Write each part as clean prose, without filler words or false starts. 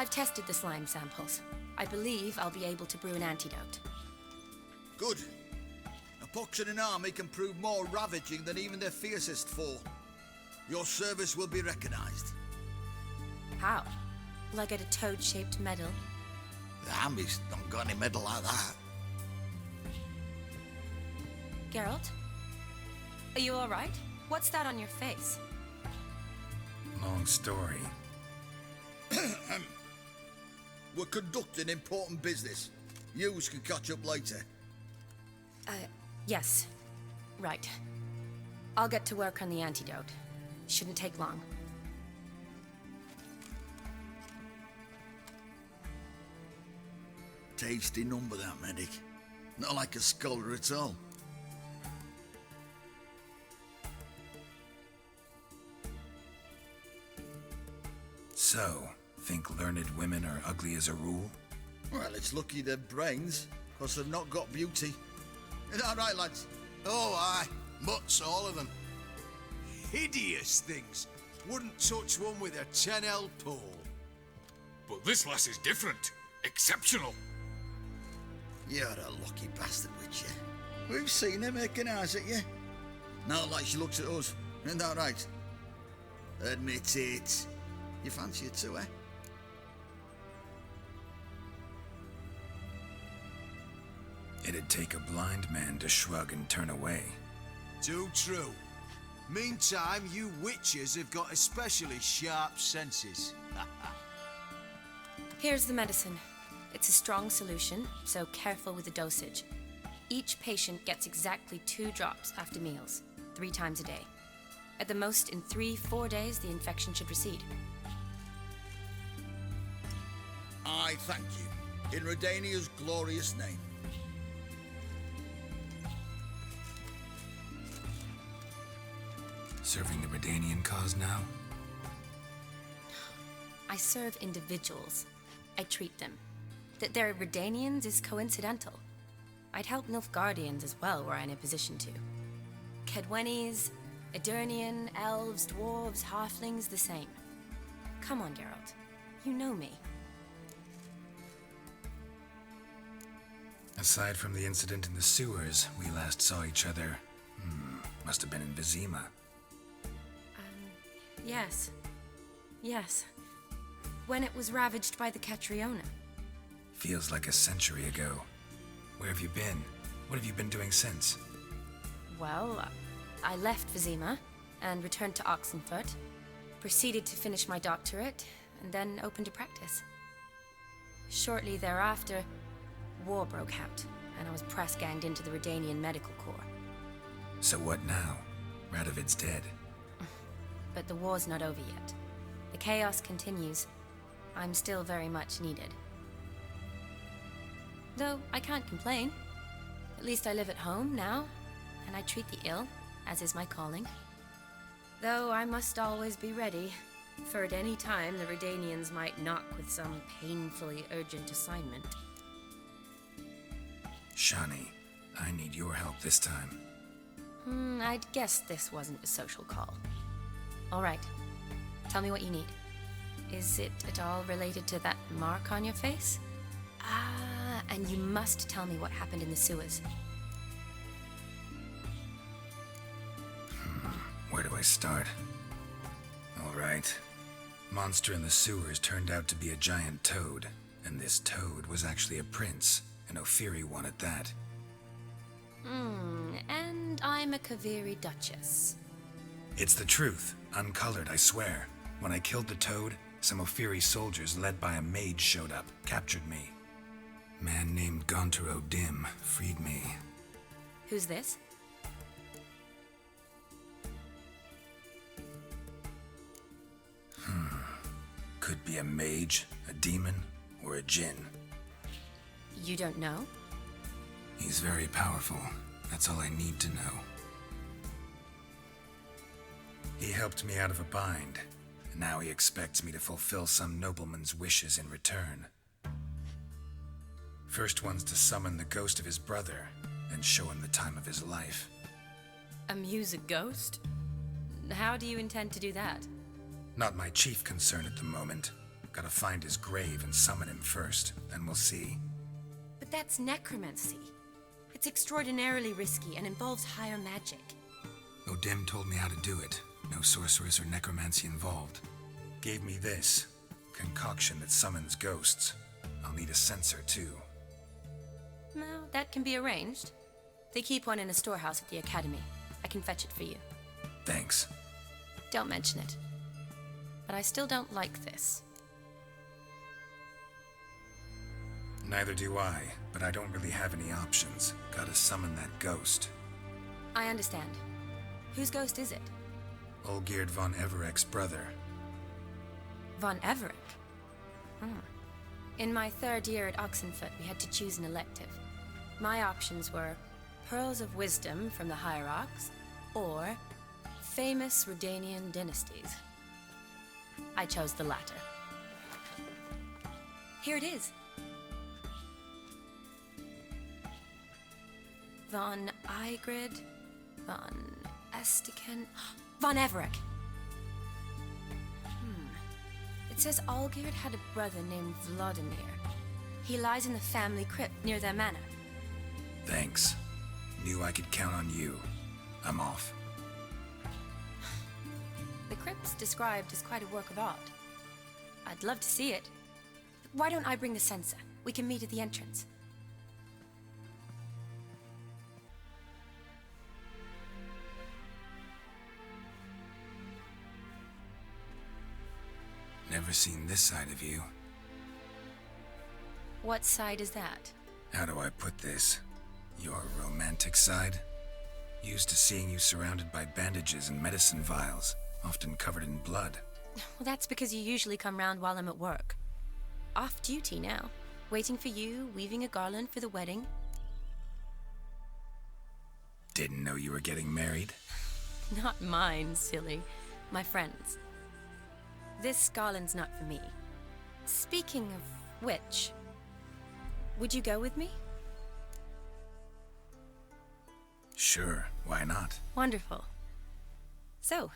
I've tested the slime samples. I believe I'll be able to brew an antidote. Good. A pox in an army can prove more ravaging than even their fiercest foe. Your service will be recognized. How? Will I get a toad-shaped medal? The army's not got any medal like that. Geralt? Are you alright? What's that on your face? Long story. We're conducting important business. Yous can catch up later. Yes. Right. I'll get to work on the antidote. Shouldn't take long. Tasty number, that medic. Not like a scholar at all. So, think learned women are ugly as a rule? Well, it's lucky they're brains, because they've not got beauty. Is that right, lads? Oh, aye. Mutts, all of them. Hideous things. Wouldn't touch one with a 10L pole. But this lass is different. Exceptional. You're a lucky bastard, Witcher. We've seen her making eyes at you. Not like she looks at us. Isn't that right? Admit it. You fancy her too, eh? It'd take a blind man to shrug and turn away. Too true. Meantime, you witches have got especially sharp senses. Here's the medicine. It's a strong solution, so careful with the dosage. Each patient gets exactly 2 drops after meals, 3 times a day. At the most, in 3-4 days, the infection should recede. I thank you. In Redania's glorious name. Serving the Redanian cause now? I serve individuals. I treat them. That they're Redanians is coincidental. I'd help Nilfgaardians as well were I in a position to. Kedwenis, Edirnian, elves, dwarves, halflings, the same. Come on, Geralt. You know me. Aside from the incident in the sewers, we last saw each other, must have been in Vizima. Yes. Yes. When it was ravaged by the Catriona. Feels like a century ago. Where have you been? What have you been doing since? Well, I left Vizima and returned to Oxenfurt, proceeded to finish my doctorate, and then opened a practice. Shortly thereafter, war broke out, and I was press-ganged into the Redanian Medical Corps. So what now? Radovid's dead. But the war's not over yet. The chaos continues. I'm still very much needed. Though I can't complain. At least I live at home now, and I treat the ill, as is my calling. Though I must always be ready, for at any time the Redanians might knock with some painfully urgent assignment. Shani, I need your help this time. I'd guess this wasn't a social call. All right. Tell me what you need. Is it at all related to that mark on your face? Ah, and you must tell me what happened in the sewers. Where do I start? All right. Monster in the sewers turned out to be a giant toad, and this toad was actually a prince, an Ophiri one at that. And I'm a Kaviri duchess. It's the truth, uncolored, I swear. When I killed the toad, some Ophiri soldiers led by a mage showed up, captured me. Man named Gaunter O'Dim freed me. Who's this? Could be a mage, a demon, or a djinn. You don't know? He's very powerful. That's all I need to know. He helped me out of a bind, and now he expects me to fulfill some nobleman's wishes in return. First one's to summon the ghost of his brother, and show him the time of his life. Amuse a ghost? How do you intend to do that? Not my chief concern at the moment. Gotta find his grave and summon him first, then we'll see. But that's necromancy. It's extraordinarily risky and involves higher magic. O'Dim told me how to do it. No sorceress or necromancy involved. Gave me this concoction that summons ghosts. I'll need a censer too. Well, that can be arranged. They keep one in a storehouse at the academy. I can fetch it for you. Thanks. Don't mention it. But I still don't like this. Neither do I, but I don't really have any options. Gotta summon that ghost. I understand. Whose ghost is it? Olgierd von Evereck's brother. Von Evereck? In my third year at Oxenfurt, we had to choose an elective. My options were Pearls of Wisdom from the Hierarchs, or Famous Redanian Dynasties. I chose the latter. Here it is. Von Igrid, von Estiken, von Evereck. It says Olgierd had a brother named Vladimír. He lies in the family crypt near their manor. Thanks. Knew I could count on you. I'm off. The crypt's described as quite a work of art. I'd love to see it. Why don't I bring the censer? We can meet at the entrance. Never seen this side of you. What side is that? How do I put this? Your romantic side? Used to seeing you surrounded by bandages and medicine vials, often covered in blood. Well, that's because you usually come round while I'm at work. Off duty now. Waiting for you, weaving a garland for the wedding. Didn't know you were getting married. Not mine, silly. My friend's. This garland's not for me. Speaking of which, would you go with me? Sure, why not? Wonderful. So,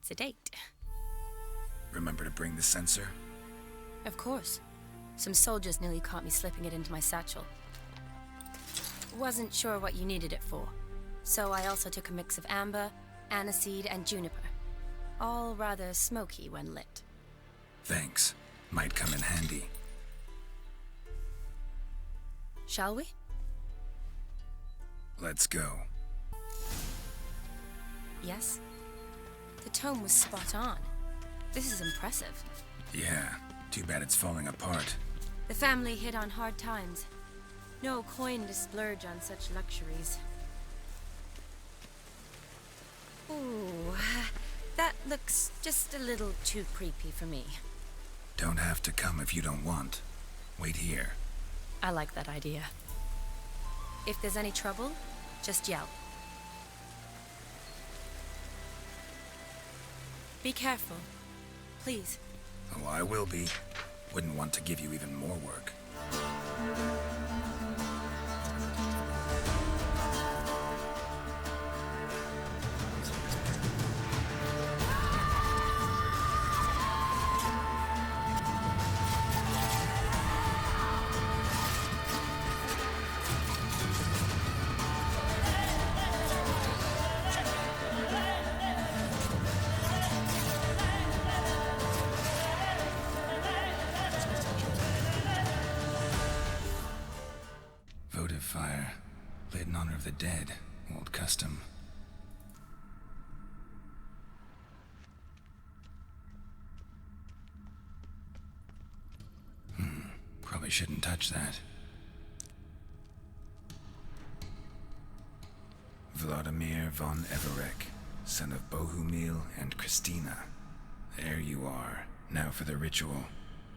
it's a date. Remember to bring the censer? Of course. Some soldiers nearly caught me slipping it into my satchel. Wasn't sure what you needed it for, so I also took a mix of amber, aniseed, and juniper. All rather smoky when lit. Thanks. Might come in handy. Shall we? Let's go. Yes? The tome was spot on. This is impressive. Yeah, too bad it's falling apart. The family hit on hard times. No coin to splurge on such luxuries. Ooh, that looks just a little too creepy for me. Don't have to come if you don't want. Wait here. I like that idea. If there's any trouble, just yell. Be careful, please. Oh, I will be. Wouldn't want to give you even more work. Votive fire. Lit in honor of the dead. Old custom. Probably shouldn't touch that. Vladimír von Evereck, son of Bohumil and Christina. There you are. Now for the ritual.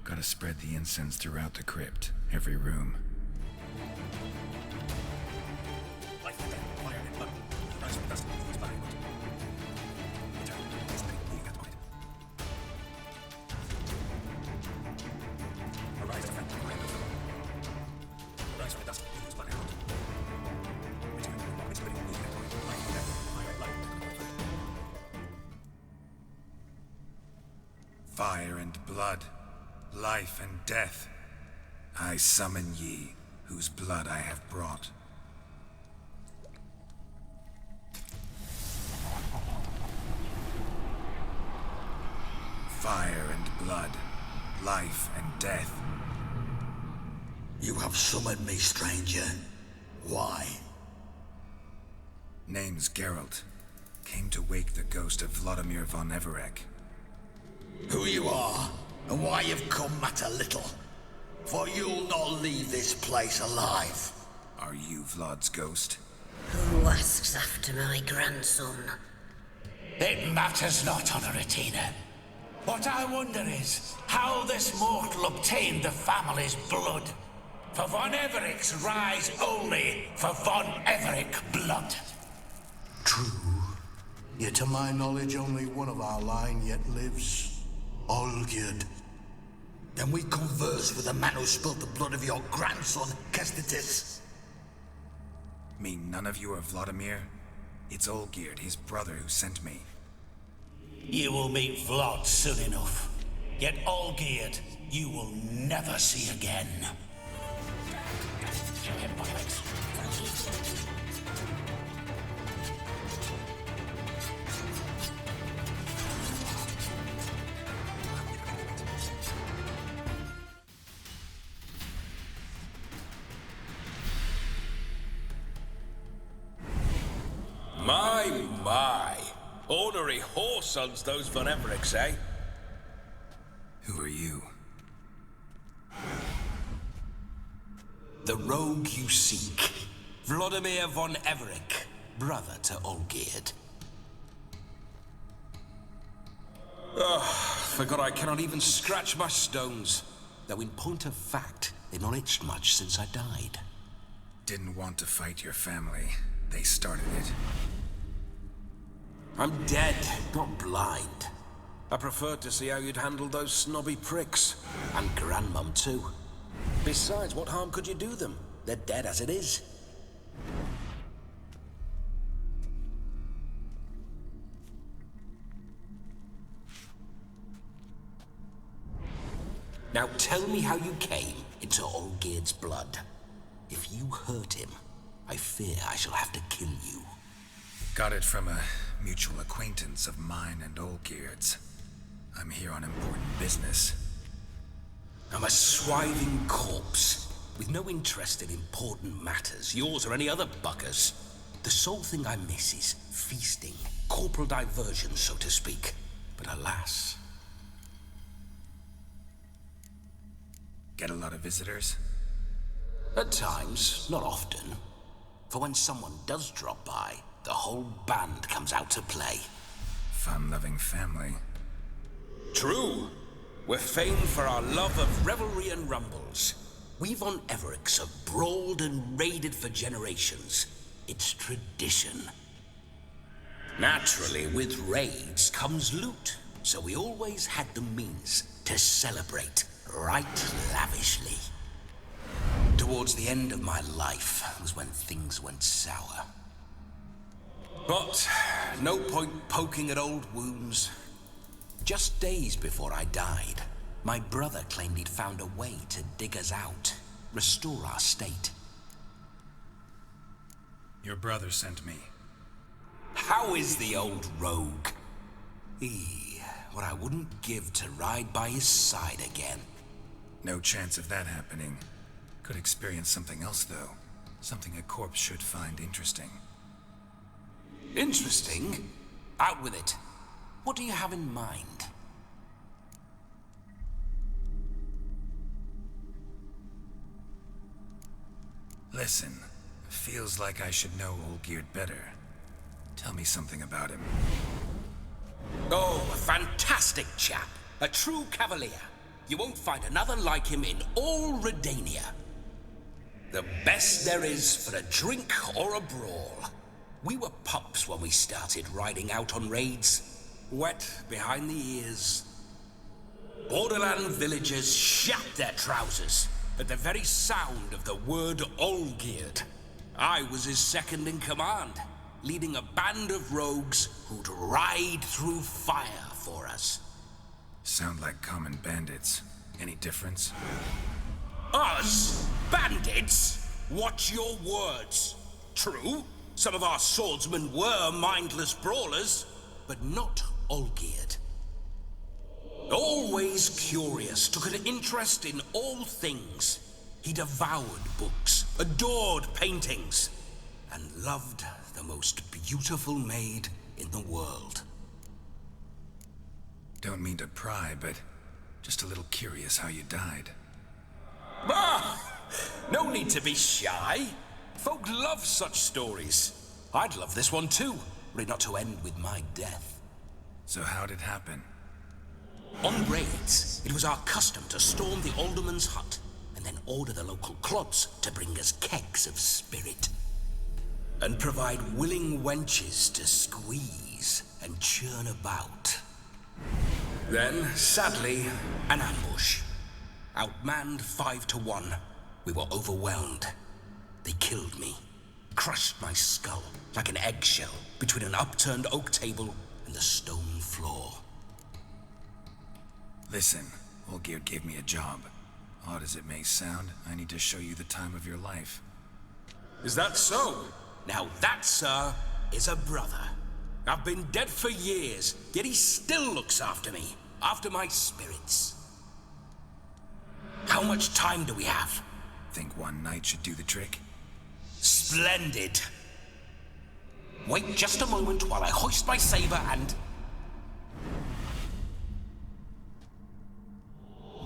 Gotta spread the incense throughout the crypt, every room. Fire and blood. life and death. I summon ye, whose blood I have brought. Fire and blood, life and death. You have summoned me, stranger. Why? Name's Geralt. Came to wake the ghost of Vladimír von Everec. Who you are, and why you've come matter little. For you'll not leave this place alive. Are you Vlad's ghost? Who asks after my grandson? It matters not, Honoratina. What I wonder is how this mortal obtained the family's blood. For von Everec's rise only for von Everec blood. True. Yet to my knowledge, only one of our line yet lives. Olgierd. Then we converse with the man who spilled the blood of your grandson, Kestitis. Mean none of you are Vladimir? It's Olgierd, his brother, who sent me. You will meet Vlad soon enough. Yet Olgierd, you will never see again. My. Ornery whoresons those von Everecks, eh? Who are you? The rogue you seek. Vladimír von Everec, brother to Olgierd. Forgot I cannot even scratch my stones. Though in point of fact, they've not itched much since I died. Didn't want to fight your family. They started it. I'm dead, not blind. I preferred to see how you'd handle those snobby pricks. And Grandmum, too. Besides, what harm could you do them? They're dead as it is. Now tell me how you came into Olgierd's blood. If you hurt him, I fear I shall have to kill you. Got it from a mutual acquaintance of mine and Olgierd's. I'm here on important business. I'm a swiving corpse, with no interest in important matters, yours or any other buggers. The sole thing I miss is feasting, corporal diversion, so to speak. But alas... Get a lot of visitors? At times, not often. For when someone does drop by, the whole band comes out to play. Fun-loving family. True. We're famed for our love of revelry and rumbles. We von Everecks have brawled and raided for generations. It's tradition. Naturally, with raids comes loot, so we always had the means to celebrate right lavishly. Towards the end of my life was when things went sour. But no point poking at old wounds. Just days before I died, my brother claimed he'd found a way to dig us out, restore our state. Your brother sent me. How is the old rogue? What I wouldn't give to ride by his side again. No chance of that happening. Could experience something else, though. Something a corpse should find interesting. Interesting? Out with it. What do you have in mind? Listen, feels like I should know Olgierd better. Tell me something about him. Oh, a fantastic chap. A true cavalier. You won't find another like him in all Redania. The best there is for a drink or a brawl. We were pups when we started riding out on raids. Wet behind the ears. Borderland villagers shat their trousers at the very sound of the word Olgierd. I was his second in command, leading a band of rogues who'd ride through fire for us. Sound like common bandits. Any difference? Us? Bandits? Watch your words. True, some of our swordsmen were mindless brawlers, but not Olgierd. Always curious, took an interest in all things. He devoured books, adored paintings, and loved the most beautiful maid in the world. Don't mean to pry, but just a little curious how you died. Ah! No need to be shy. Folk love such stories. I'd love this one too, were it not to end with my death. So how'd it happen? On raids, it was our custom to storm the alderman's hut and then order the local clods to bring us kegs of spirit. And provide willing wenches to squeeze and churn about. Then, sadly, an ambush. Outmanned 5-1, we were overwhelmed. They killed me, crushed my skull like an eggshell between an upturned oak table and the stone floor. Listen, Olgierd gave me a job. Odd as it may sound, I need to show you the time of your life. Is that so? Now that, sir, is a brother. I've been dead for years, yet he still looks after me, after my spirits. How much time do we have? Think one night should do the trick? Splendid. Wait just a moment while I hoist my saber and...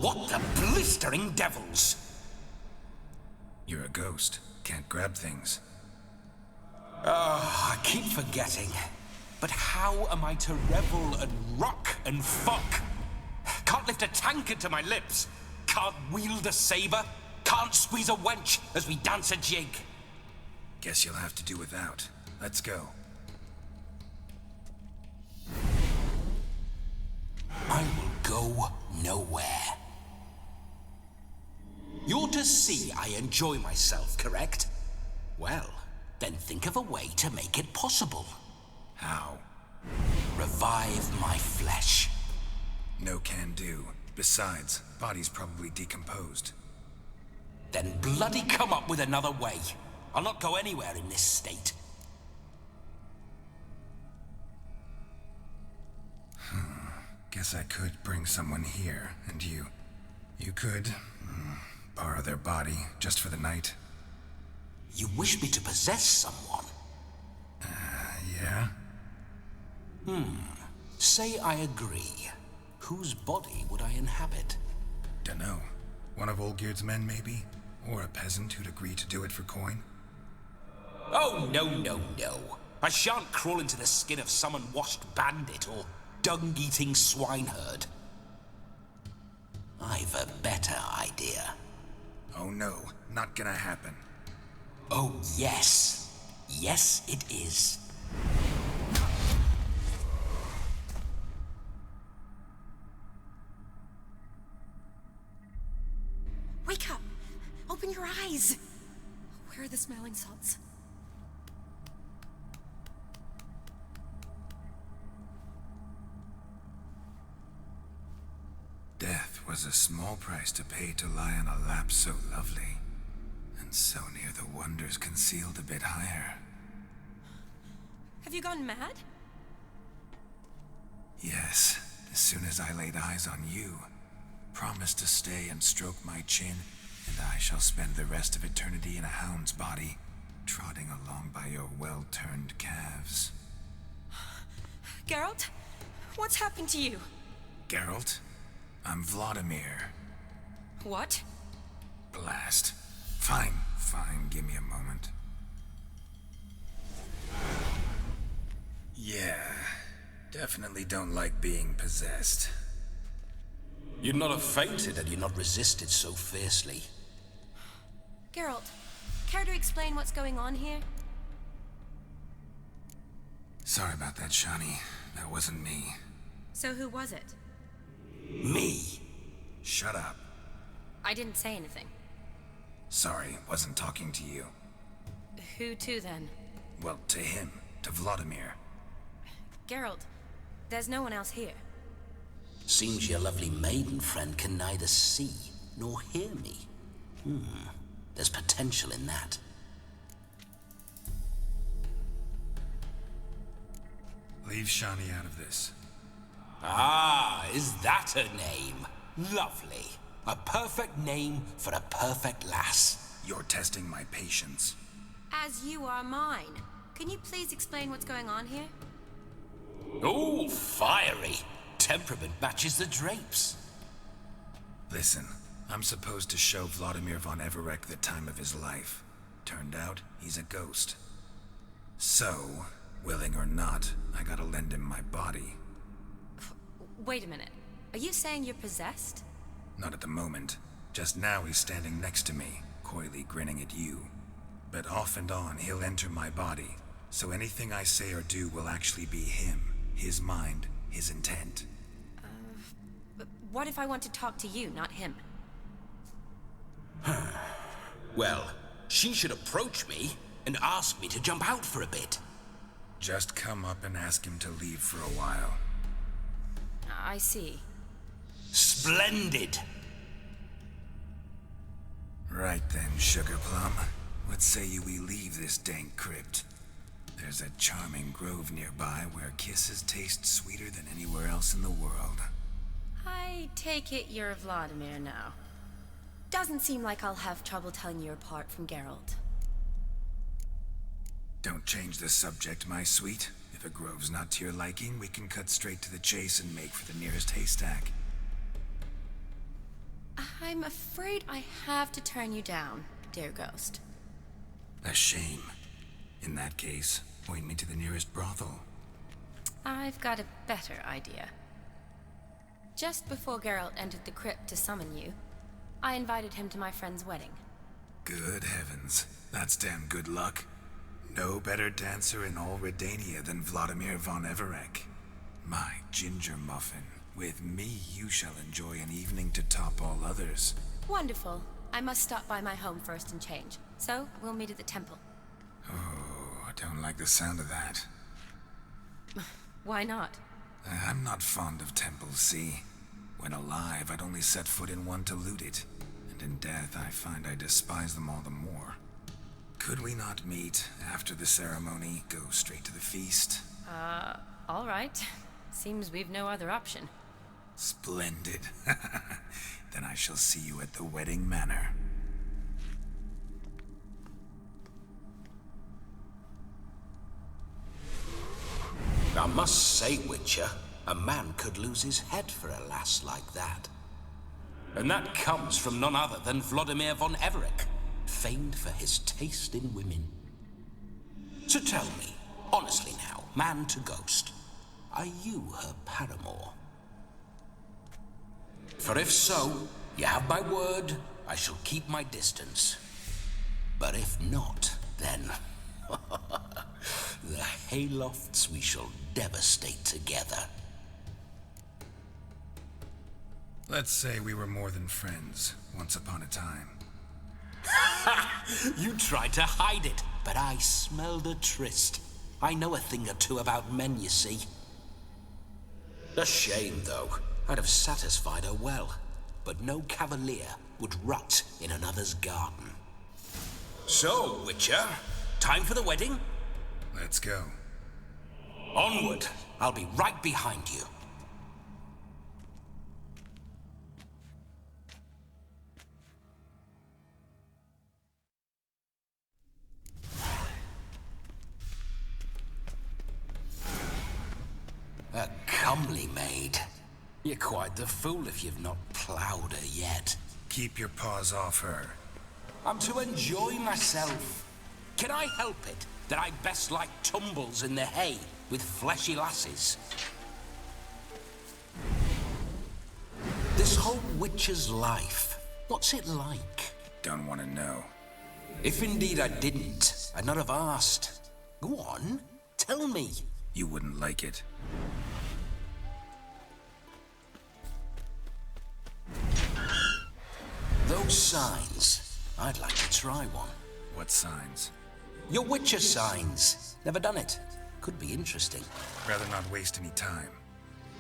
What the blistering devils? You're a ghost. Can't grab things. I keep forgetting. But how am I to revel and rock and fuck? Can't lift a tankard to my lips. Can't wield a saber. Can't squeeze a wench as we dance a jig. Guess you'll have to do without. Let's go. I will go nowhere. You're to see I enjoy myself, correct? Well, then think of a way to make it possible. How? Revive my flesh. No can do. Besides, body's probably decomposed. Then bloody come up with another way. I'll not go anywhere in this state. Guess I could bring someone here, and you could borrow their body just for the night. You wish me to possess someone? Yeah? Say I agree. Whose body would I inhabit? Dunno. One of Olgierd's men, maybe? Or a peasant who'd agree to do it for coin? Oh, no. I shan't crawl into the skin of some unwashed bandit or dung-eating swineherd. I've a better idea. Oh no, not gonna happen. Oh, yes. Yes, it is. Wake up! Open your eyes! Where are the smelling salts? Death was a small price to pay to lie on a lap so lovely, and so near the wonders concealed a bit higher. Have you gone mad? Yes, as soon as I laid eyes on you, promise to stay and stroke my chin, and I shall spend the rest of eternity in a hound's body, trotting along by your well-turned calves. Geralt? What's happened to you? Geralt? I'm Vladimír. What? Blast. Fine, give me a moment. Yeah, definitely don't like being possessed. You'd not have fainted had you not resisted so fiercely. Geralt, care to explain what's going on here? Sorry about that, Shani. That wasn't me. So who was it? Me. Shut up. I didn't say anything. Sorry, wasn't talking to you. Who to then? Well, to him. To Vladimír. Geralt, there's no one else here. Seems your lovely maiden friend can neither see nor hear me. There's potential in that. Leave Shani out of this. Ah, is that her name? Lovely. A perfect name for a perfect lass. You're testing my patience. As you are mine. Can you please explain what's going on here? Oh, fiery. Temperament matches the drapes. Listen, I'm supposed to show Vladimír von Everec the time of his life. Turned out, he's a ghost. So, willing or not, I gotta lend him my body. Wait a minute. Are you saying you're possessed? Not at the moment. Just now he's standing next to me, coyly grinning at you. But off and on, he'll enter my body. So anything I say or do will actually be him. His mind, his intent. But what if I want to talk to you, not him? Well, she should approach me and ask me to jump out for a bit. Just come up and ask him to leave for a while. I see. Splendid. Right then, Sugar Plum. What say you we leave this dank crypt? There's a charming grove nearby where kisses taste sweeter than anywhere else in the world. I take it you're Vladimír now. Doesn't seem like I'll have trouble telling you apart from Geralt. Don't change the subject, my sweet. If a grove's not to your liking, we can cut straight to the chase and make for the nearest haystack. I'm afraid I have to turn you down, dear ghost. A shame. In that case, point me to the nearest brothel. I've got a better idea. Just before Geralt entered the crypt to summon you, I invited him to my friend's wedding. Good heavens. That's damn good luck. No better dancer in all Redania than Vladimír von Everec. My ginger muffin. With me, you shall enjoy an evening to top all others. Wonderful. I must stop by my home first and change. So, we'll meet at the temple. Oh, I don't like the sound of that. Why not? I'm not fond of temples, see? When alive, I'd only set foot in one to loot it. And in death, I find I despise them all the more. Could we not meet after the ceremony, go straight to the feast? All right. Seems we've no other option. Splendid. Then I shall see you at the wedding manor. I must say, Witcher, a man could lose his head for a lass like that. And that comes from none other than Vladimír von Everec, famed for his taste in women. So tell me, honestly now, man to ghost, are you her paramour? For if so, you have my word, I shall keep my distance. But if not, then the haylofts we shall devastate together. Let's say we were more than friends, once upon a time. You tried to hide it, but I smelled a tryst. I know a thing or two about men, you see. A shame, though. I'd have satisfied her well, but no cavalier would rot in another's garden. So, Witcher, time for the wedding? Let's go. Onward! I'll be right behind you. A comely maid. You're quite the fool if you've not ploughed her yet. Keep your paws off her. I'm to enjoy myself. Can I help it that I best like tumbles in the hay with fleshy lasses? This whole witcher's life, what's it like? Don't want to know. If indeed I didn't, I'd not have asked. Go on, tell me. You wouldn't like it. Those signs, I'd like to try one. What signs? Your witcher signs. Never done it. Could be interesting. Rather not waste any time.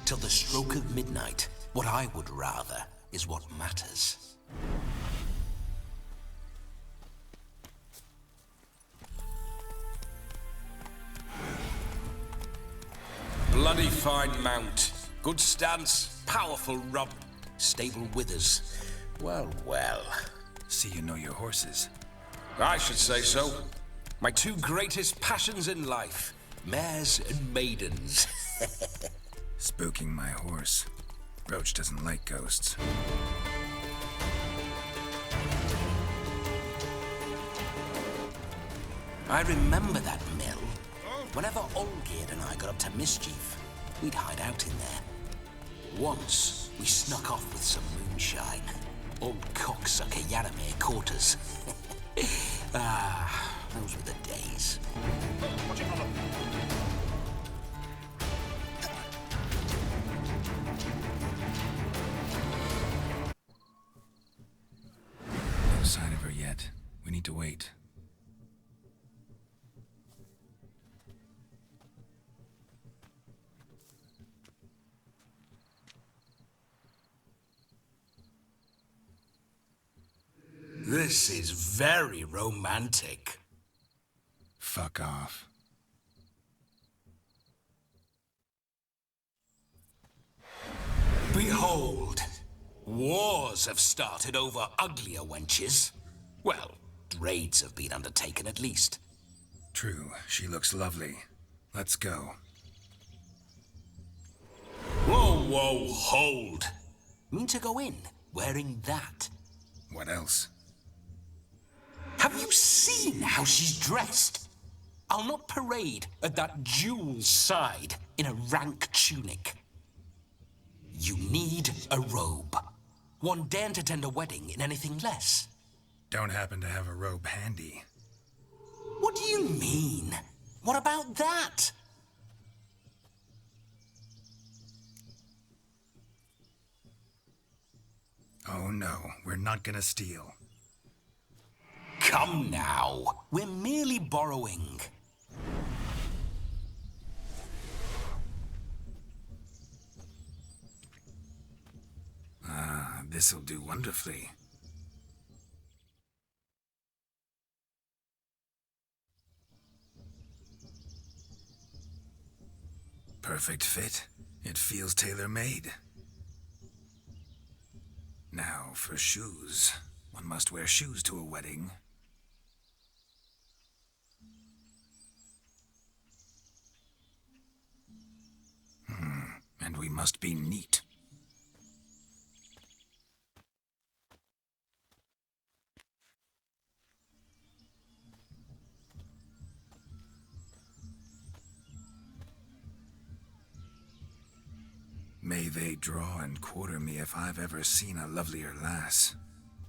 Till the stroke of midnight, What I would rather is what matters. Bloody fine mount. Good stance, powerful rump, stable withers. Well, well. See you know your horses. I should say so. My two greatest passions in life. Mares and maidens. Spooking my horse. Roach doesn't like ghosts. I remember that mill. Whenever Olgierd and I got up to mischief, we'd hide out in there. Once, we snuck off with some moonshine. Old cocksucker Yaramir caught us. Those were the days. No sign of her yet. We need to wait. This is very romantic. Fuck off. Behold, wars have started over uglier wenches. Well, raids have been undertaken at least. True, she looks lovely. Let's go. Whoa, whoa, hold. Mean to go in wearing that? What else? Have you seen how she's dressed? I'll not parade at that jewel's side in a rank tunic. You need a robe. One daren't attend a wedding in anything less. Don't happen to have a robe handy. What do you mean? What about that? Oh no, we're not gonna steal. Come now, we're merely borrowing. Ah, this'll do wonderfully. Perfect fit. It feels tailor-made. Now for shoes. One must wear shoes to a wedding. And we must be neat. May they draw and quarter me if I've ever seen a lovelier lass.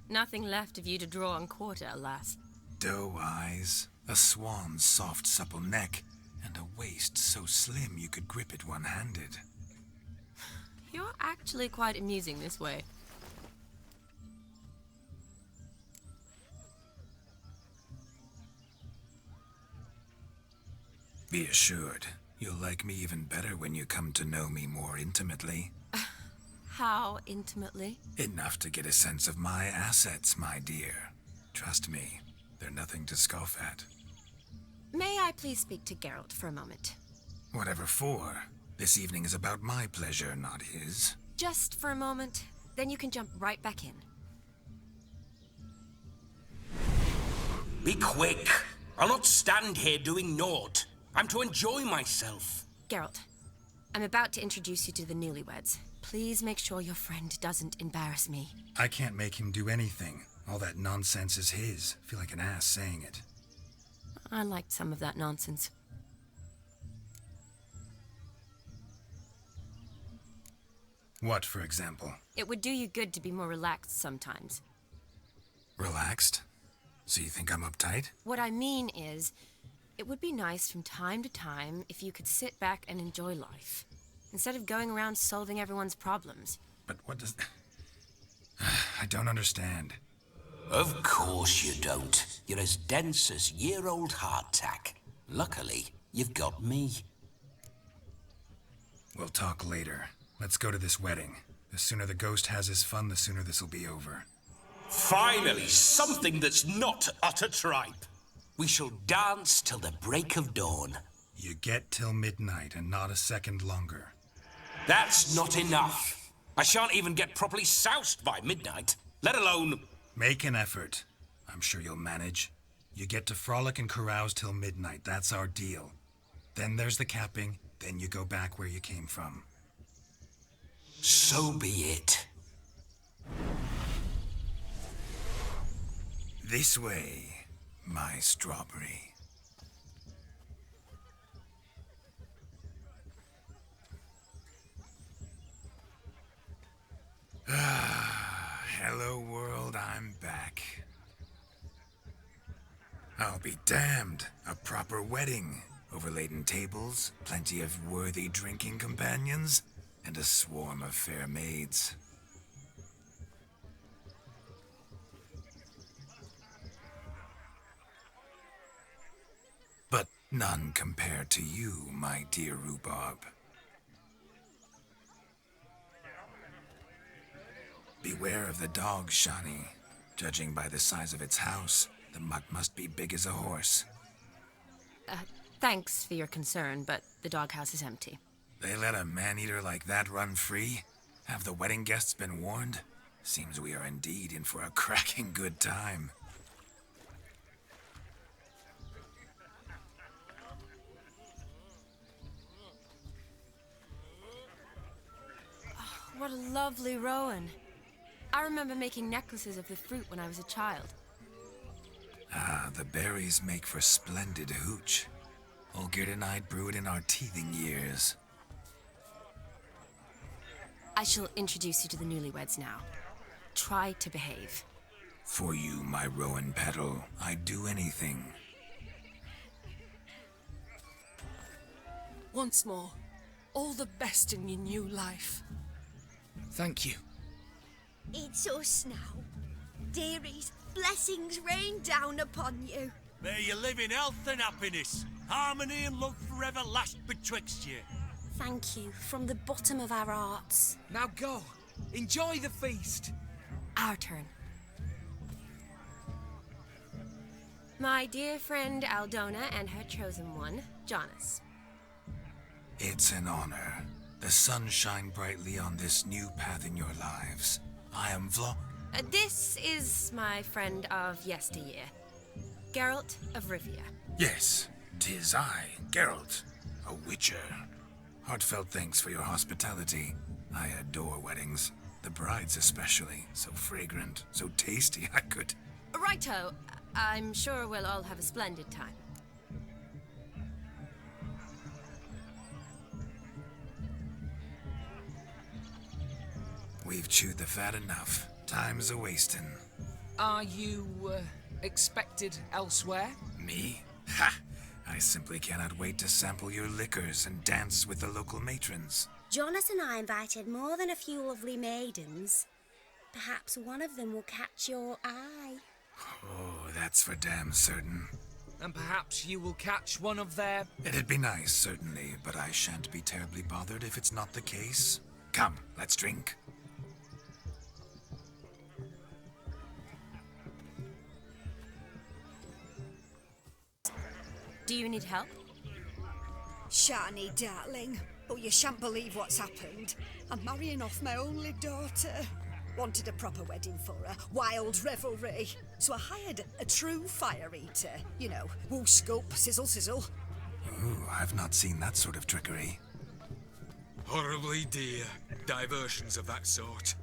Nothing left of you to draw and quarter, alas. Doe eyes, a swan's soft supple neck, and a waist so slim you could grip it one-handed. You're actually quite amusing this way. Be assured, you'll like me even better when you come to know me more intimately. How intimately? Enough to get a sense of my assets, my dear. Trust me, they're nothing to scoff at. May I please speak to Geralt for a moment? Whatever for. This evening is about my pleasure, not his. Just for a moment, then you can jump right back in. Be quick. I'll not stand here doing naught. I'm to enjoy myself. Geralt, I'm about to introduce you to the newlyweds. Please make sure your friend doesn't embarrass me. I can't make him do anything. All that nonsense is his. I feel like an ass saying it. I liked some of that nonsense. What, for example? It would do you good to be more relaxed sometimes. Relaxed? So you think I'm uptight? What I mean is, it would be nice from time to time if you could sit back and enjoy life, instead of going around solving everyone's problems. But what does... I don't understand. Of course you don't. You're as dense as year-old hardtack. Luckily, you've got me. We'll talk later. Let's go to this wedding. The sooner the ghost has his fun, the sooner this'll be over. Finally, something that's not utter tripe. We shall dance till the break of dawn. You get till midnight and not a second longer. That's not enough. I shan't even get properly soused by midnight, let alone... Make an effort. I'm sure you'll manage. You get to frolic and carouse till midnight. That's our deal. Then there's the capping. Then you go back where you came from. So be it. This way, my strawberry. Hello world, I'm back. I'll be damned. A proper wedding. Overladen tables, plenty of worthy drinking companions, and a swarm of fair maids. But none compared to you, my dear rhubarb. Beware of the dog, Shani. Judging by the size of its house, the mutt must be big as a horse. Thanks for your concern, but the doghouse is empty. They let a man-eater like that run free? Have the wedding guests been warned? Seems we are indeed in for a cracking good time. Oh, what a lovely rowan. I remember making necklaces of the fruit when I was a child. Ah, the berries make for splendid hooch. Olgierd and I brewed in our teething years. I shall introduce you to the newlyweds now. Try to behave. For you, my rowan petal, I'd do anything. Once more, all the best in your new life. Thank you. It's us now. Dearies, blessings rain down upon you. May you live in health and happiness. Harmony and love forever last betwixt you. Thank you from the bottom of our hearts. Now go. Enjoy the feast. Our turn. My dear friend Aldona and her chosen one, Jonas. It's an honor. The sun shine brightly on this new path in your lives. I am This is my friend of yesteryear, Geralt of Rivia. Yes, 'tis I, Geralt, a witcher. Heartfelt thanks for your hospitality. I adore weddings. The brides especially. So fragrant, so tasty, I could... Righto. I'm sure we'll all have a splendid time. We've chewed the fat enough. Time's a-wasting. Are you, expected elsewhere? Me? Ha! I simply cannot wait to sample your liquors and dance with the local matrons. Jonas and I invited more than a few lovely maidens. Perhaps one of them will catch your eye. Oh, that's for damn certain. And perhaps you will catch one of their... It'd be nice, certainly, but I shan't be terribly bothered if it's not the case. Come, let's drink. Do you need help? Shani, darling. Oh, you shan't believe what's happened. I'm marrying off my only daughter. Wanted a proper wedding for her, wild revelry. So I hired a true fire eater. You know, whoosh, scope, sizzle, sizzle. Ooh, I've not seen that sort of trickery. Horribly dear diversions of that sort.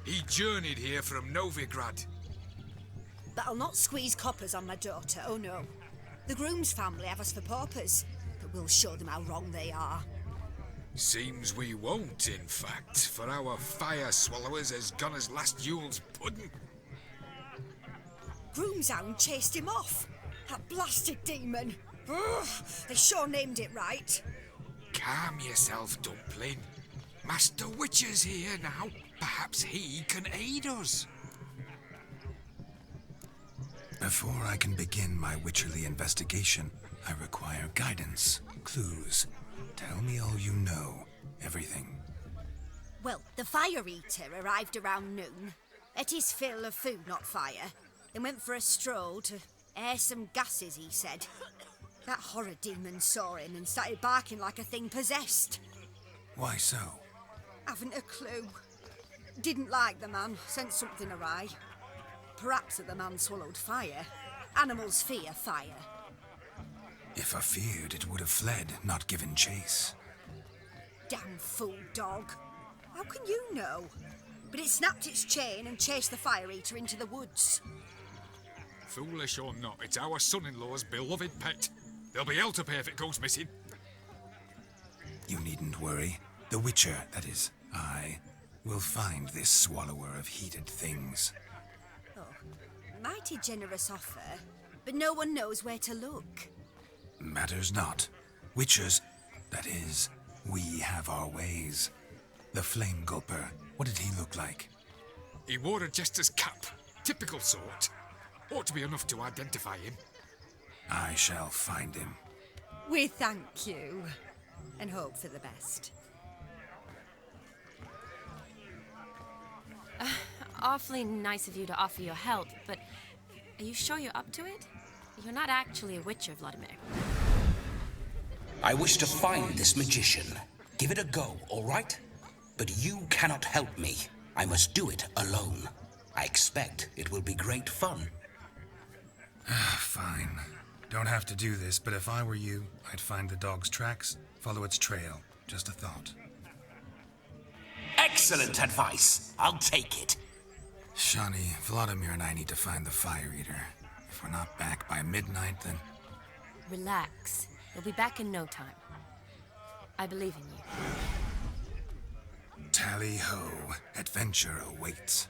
He journeyed here from Novigrad. But I'll not squeeze coppers on my daughter, oh no. The groom's family have us for paupers, but we'll show them how wrong they are. Seems we won't, in fact, for our fire swallowers has gone as last Yule's pudding. Groom's hound chased him off. That blasted demon. Ugh, they sure named it right. Calm yourself, Dumpling. Master Witcher's here now. Perhaps he can aid us. Before I can begin my witcherly investigation, I require guidance, clues. Tell me all you know, everything. Well, the fire eater arrived around noon, ate his fill of food, not fire, then went for a stroll to air some gases, he said. That horror demon saw him and started barking like a thing possessed. Why so? Haven't a clue. Didn't like the man, sent something awry. Perhaps that the man swallowed fire. Animals fear fire. If I feared, it would have fled, not given chase. Damn fool dog. How can you know? But it snapped its chain and chased the fire eater into the woods. Foolish or not, it's our son-in-law's beloved pet. There'll be hell to pay if it goes missing. You needn't worry. The Witcher, that is, I, will find this swallower of heated things. Oh, mighty generous offer, but no one knows where to look. Matters not. Witchers, that is, we have our ways. The Flame Gulper, what did he look like? He wore a jester's cap. Typical sort. Ought to be enough to identify him. I shall find him. We thank you, and hope for the best. Awfully nice of you to offer your help, but are you sure you're up to it? You're not actually a witcher, Vladimir. I wish to find this magician. Give it a go, all right? But you cannot help me. I must do it alone. I expect it will be great fun. Fine. Don't have to do this, but if I were you, I'd find the dog's tracks, follow its trail. Just a thought. Excellent advice. I'll take it. Shawnee, Vladimir and I need to find the fire eater. If we're not back by midnight, then... Relax. You'll be back in no time. I believe in you. Tally-ho. Adventure awaits.